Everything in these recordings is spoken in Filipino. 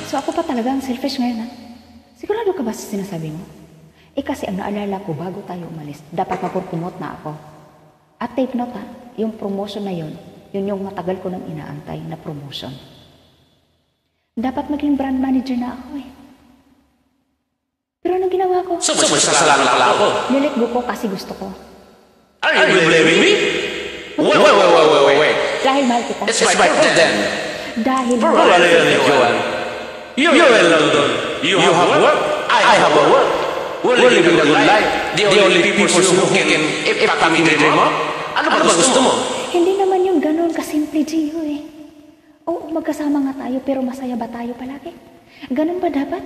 So ako pa talaga ang selfish ngayon, ha? Sigurado ka ba sa sinasabi mo? Eh kasi ang naalala ko bago tayo umalis, dapat mapurpumot na ako. At take note, ha, yung promotion na yun yung matagal ko nang inaantay na promotion. Dapat maging brand manager na ako eh. Pero anong ginawa ko? So, masasalanan pala ako. Nilet go ko kasi gusto ko. Are you blaming me? Wait. Dahil mahal kita. It's my birthday then. Dahil Joan. You're in London. You have work. I have a work. We're living a good life. The only people who can impact me dream mo? Ano ba gusto mo? Hindi naman yung ganun kasimple, Gio eh. Oo, magkasama nga tayo pero masaya ba tayo palagi? Ganun ba dapat?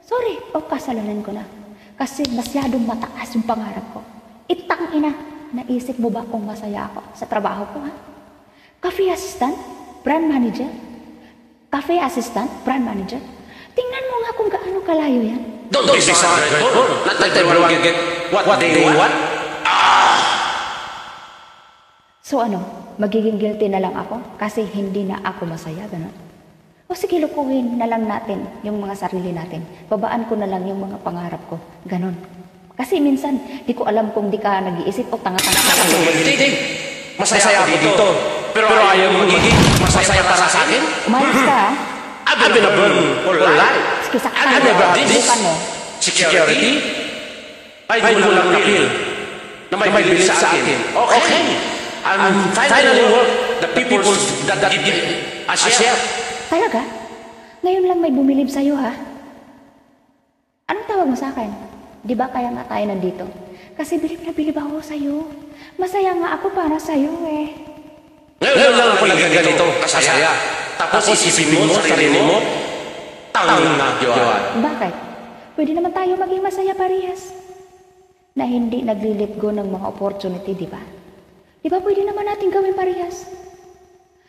Sorry, kasalanan ko na. Kasi masyadong mataas yung pangarap ko. Itang ina, naisip mo ba kung masaya ako sa trabaho ko, ha? Cafe assistant, brand manager. Cafe assistant, brand manager. Tingnan mo nga kung gaano kalayo yan. Don't be sorry. Not that everyone get what they want. So ano, magiging guilty na lang ako kasi hindi na ako masaya, gano'n? O sige, lukuhin na lang natin yung mga sarili natin. Babaan ko na lang yung mga pangarap ko, gano'n. Kasi minsan, di ko alam kung di ka nag-iisip o tanga-tanga ka. Masaya ako dito. Pero ayaw mo magiging masaya para sa akin? Umayos ka, ha? I've been a burn for life. Sige, saktan I mo. never had this. Bukan mo. Security? Ay, ko lang na-feel na may bilid sa akin. Okay. I'm finally work the people that give a share. Talaga? Ngayon lang may bumilib sa'yo, ha? Anong tawag mo sa akin? Di ba kaya nga tayo nandito? Kasi bilib na bilib ako sa'yo. Masaya nga ako para sa'yo, eh. Ngayon lang ako nagaganito kasaya. Tapos isipin mo sa sarili mo, tanga na, Joan. Bakit? Pwede naman tayo maging masaya parehas. Na hindi nagli-let go ng mga opportunity, di ba? Di ba pwede naman natin gawin parehas?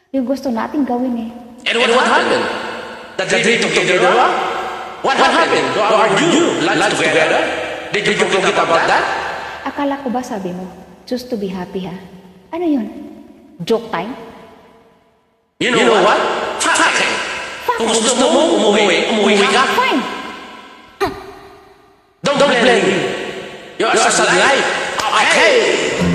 Yung gusto natin gawin, eh. And what happened? The dream together? What happened to our new life together? Did you forget about that? Akala ko ba sabi mo, choose to be happy, ha? Ano yun? Joke time? You know what? Fucking! Kung gusto mo umuwi ka? Fine! Don't blame me. You're a sad life. Okay!